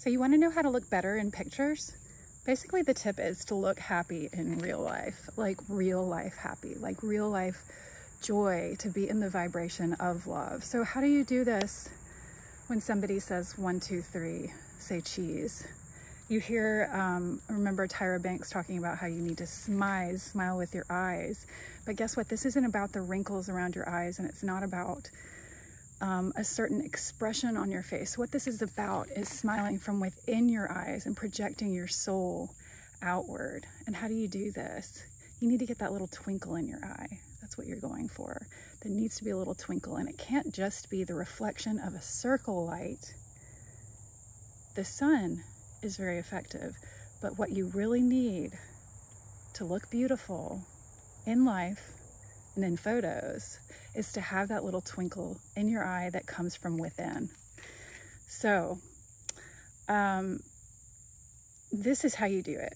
So you want to know how to look better in pictures? Basically, the tip is to look happy in real life, like real life happy, like real life joy, to be in the vibration of love. So how do you do this when somebody says 1, 2, 3, say cheese? You hear, remember Tyra Banks talking about how you need to smile with your eyes. But guess what? This isn't about the wrinkles around your eyes, and it's not about a certain expression on your face. What this is about is smiling from within your eyes and projecting your soul outward. And how do you do this? You need to get that little twinkle in your eye. That's what you're going for. There needs to be a little twinkle, and it can't just be the reflection of a circle light. The sun is very effective, but what you really need to look beautiful in life and in photos is to have that little twinkle in your eye that comes from within. So this is how you do it.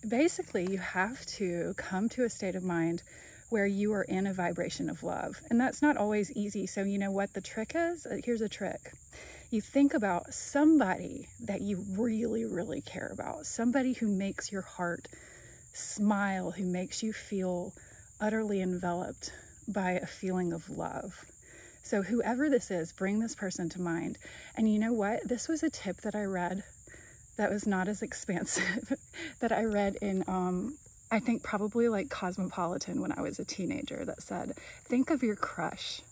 Basically, you have to come to a state of mind where you are in a vibration of love. And that's not always easy. So you know what the trick is? Here's a trick. You think about somebody that you really, really care about, somebody who makes your heart smile, who makes you feel utterly enveloped by a feeling of love. So whoever this is, bring this person to mind. And you know what? This was a tip that I read that was not as expansive that I read in, I think probably like Cosmopolitan when I was a teenager, that said, think of your crush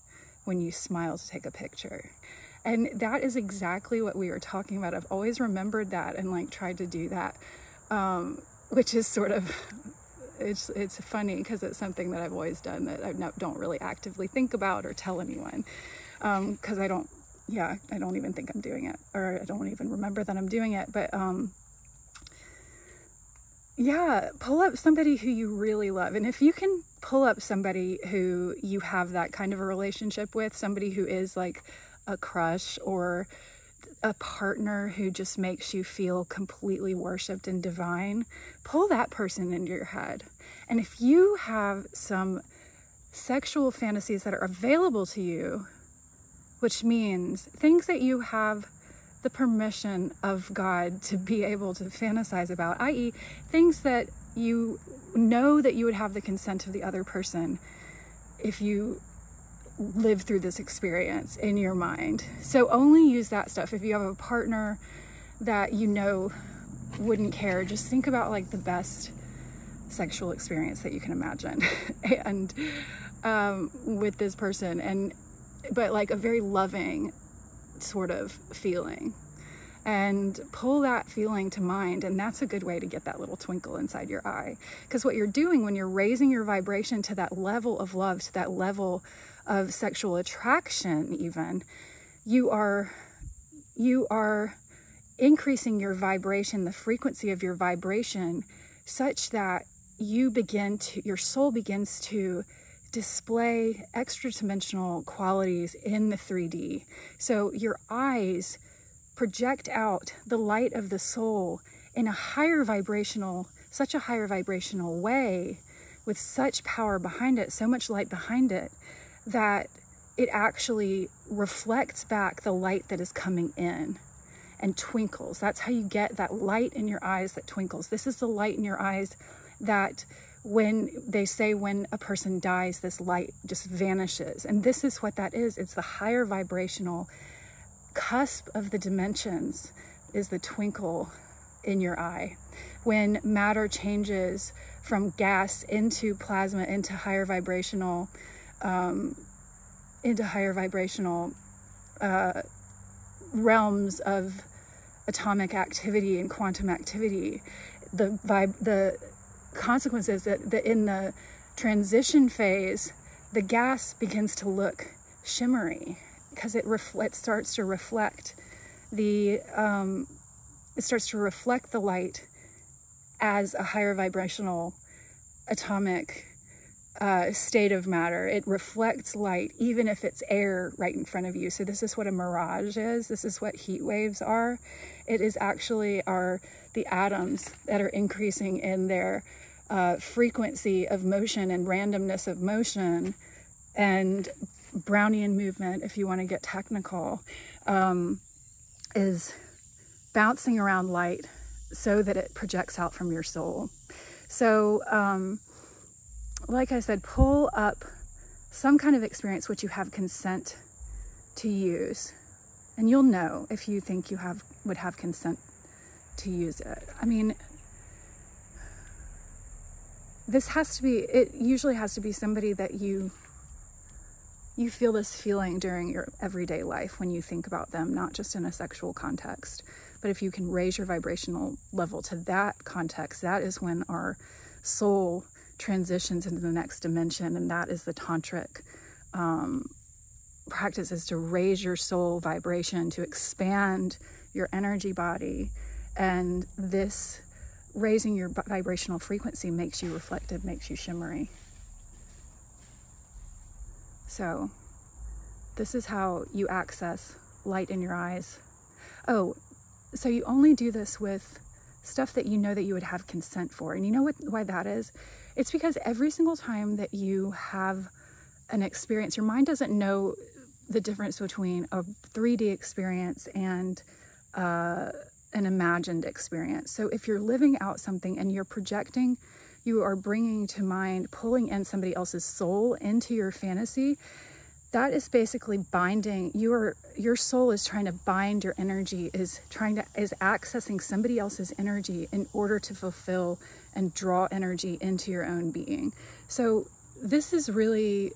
when you smile to take a picture. And that is exactly what we were talking about. I've always remembered that and like tried to do that, which is sort of, it's funny because it's something that I've always done that I don't really actively think about or tell anyone, because I don't even think I'm doing it, or I don't even remember that I'm doing it. But yeah, pull up somebody who you really love. And if you can pull up somebody who you have that kind of a relationship with, somebody who is like a crush or a partner who just makes you feel completely worshipped and divine, pull that person into your head. And if you have some sexual fantasies that are available to you, which means things that you have the permission of God to be able to fantasize about, i.e. things that you know that you would have the consent of the other person if you live through this experience in your mind. So only use that stuff. If you have a partner that you know wouldn't care, just think about like the best sexual experience that you can imagine and with this person, but like a very loving sort of feeling, and pull that feeling to mind. And that's a good way to get that little twinkle inside your eye, because what you're doing when you're raising your vibration to that level of love, to that level of sexual attraction, even, you are increasing your vibration, the frequency of your vibration, such that your soul begins to display extra dimensional qualities in the 3D. So your eyes project out the light of the soul in a higher vibrational, such a higher vibrational way, with such power behind it, so much light behind it, that it actually reflects back the light that is coming in and twinkles. That's how you get that light in your eyes that twinkles. This is the light in your eyes that when they say when a person dies, this light just vanishes. And this is what that is. It's the higher vibrational cusp of the dimensions, is the twinkle in your eye. When matter changes from gas into plasma, into higher vibrational realms of atomic activity and quantum activity, the consequence is that in the transition phase, the gas begins to look shimmery, because it starts to reflect the light as a higher vibrational atomic state of matter. It reflects light even if it's air right in front of you. So this is what a mirage is. This is what heat waves are. It is actually the atoms that are increasing in their frequency of motion and randomness of motion, and Brownian movement, if you want to get technical, is bouncing around light so that it projects out from your soul. So, like I said, pull up some kind of experience which you have consent to use. And you'll know if you think you would have consent to use it. I mean, it usually has to be somebody that you feel this feeling during your everyday life when you think about them, not just in a sexual context. But if you can raise your vibrational level to that context, that is when our soul transitions into the next dimension. And that is the tantric practice, is to raise your soul vibration, to expand your energy body. And this raising your vibrational frequency makes you reflective, makes you shimmery. So this is how you access light in your eyes. Oh, so you only do this with stuff that you know that you would have consent for. And you know why that is? It's because every single time that you have an experience, your mind doesn't know the difference between a 3D experience and an imagined experience. So if you're living out something and you're projecting, you are bringing to mind, pulling in somebody else's soul into your fantasy, that is basically binding. Your soul is trying to bind your energy, is accessing somebody else's energy in order to fulfill and draw energy into your own being. So this is really,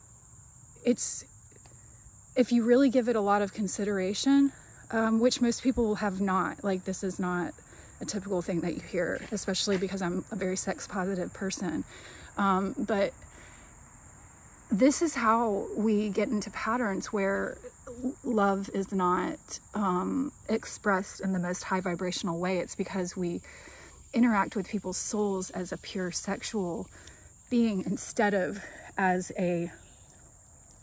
if you really give it a lot of consideration, which most people have not, like this is not a typical thing that you hear, especially because I'm a very sex positive person. But this is how we get into patterns where love is not expressed in the most high vibrational way. It's because we interact with people's souls as a pure sexual being instead of as a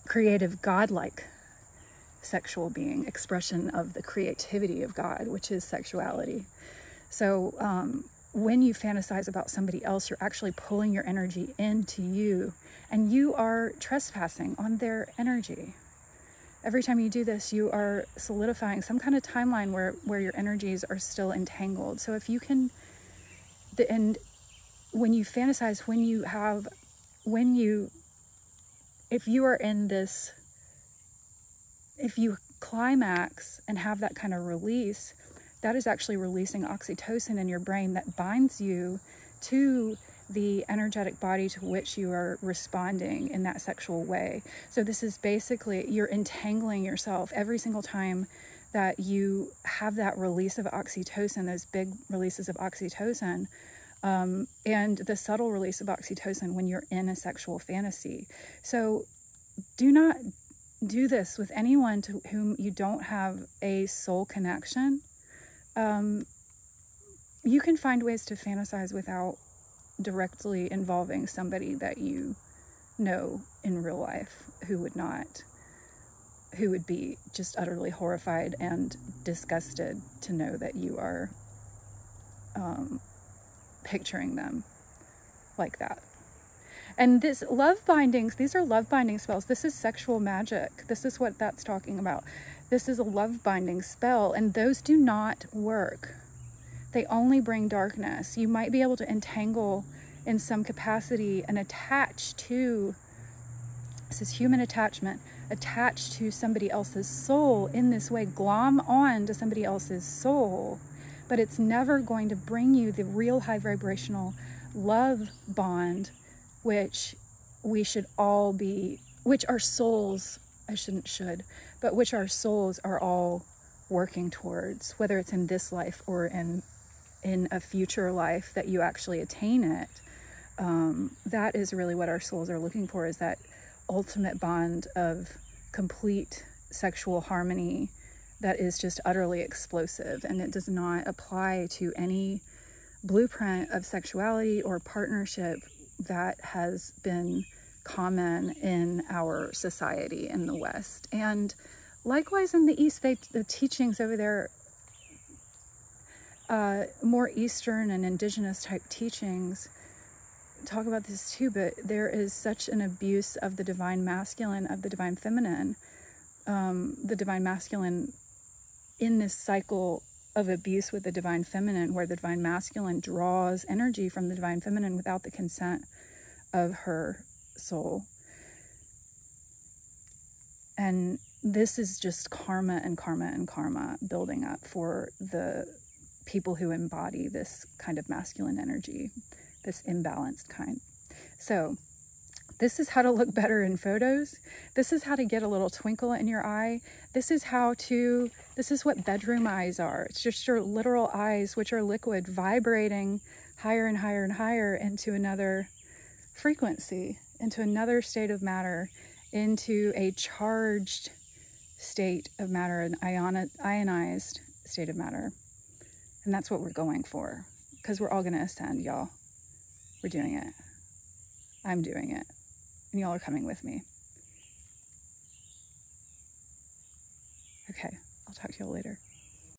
creative, godlike sexual being, expression of the creativity of God, which is sexuality. So when you fantasize about somebody else, you're actually pulling your energy into you, and you are trespassing on their energy. Every time you do this, you are solidifying some kind of timeline where your energies are still entangled. So if you can, and when you fantasize, if you are in this, if you climax and have that kind of release, that is actually releasing oxytocin in your brain that binds you to the energetic body to which you are responding in that sexual way. So this is basically, you're entangling yourself every single time that you have that release of oxytocin, those big releases of oxytocin, and the subtle release of oxytocin when you're in a sexual fantasy. So do not do this with anyone to whom you don't have a soul connection. You can find ways to fantasize without directly involving somebody that you know in real life who would be just utterly horrified and disgusted to know that you are picturing them like that. And these are love binding spells. This is sexual magic. This is what that's talking about. This is a love binding spell, and those do not work. They only bring darkness. You might be able to entangle in some capacity and attach to, this is human attachment, attach to somebody else's soul in this way, glom on to somebody else's soul, but it's never going to bring you the real high vibrational love bond, which we should all be, which our souls, which our souls are all working towards, whether it's in this life or in a future life that you actually attain it. That is really what our souls are looking for, is that ultimate bond of complete sexual harmony that is just utterly explosive, and it does not apply to any blueprint of sexuality or partnership that has been common in our society in the West. And likewise in the East, the teachings over there, more Eastern and indigenous type teachings talk about this too, but there is such an abuse of the divine masculine, of the divine feminine. The divine masculine in this cycle of abuse with the divine feminine, where the divine masculine draws energy from the divine feminine without the consent of her soul. And this is just karma and karma and karma building up for the people who embody this kind of masculine energy, this imbalanced kind. So this is how to look better in photos. This is how to get a little twinkle in your eye. This is what bedroom eyes are. It's just your literal eyes, which are liquid, vibrating higher and higher and higher into another frequency, into another state of matter, into a charged state of matter, an ionized state of matter. And that's what we're going for, because we're all going to ascend, y'all. We're doing it. I'm doing it. And y'all are coming with me. Okay, I'll talk to y'all later.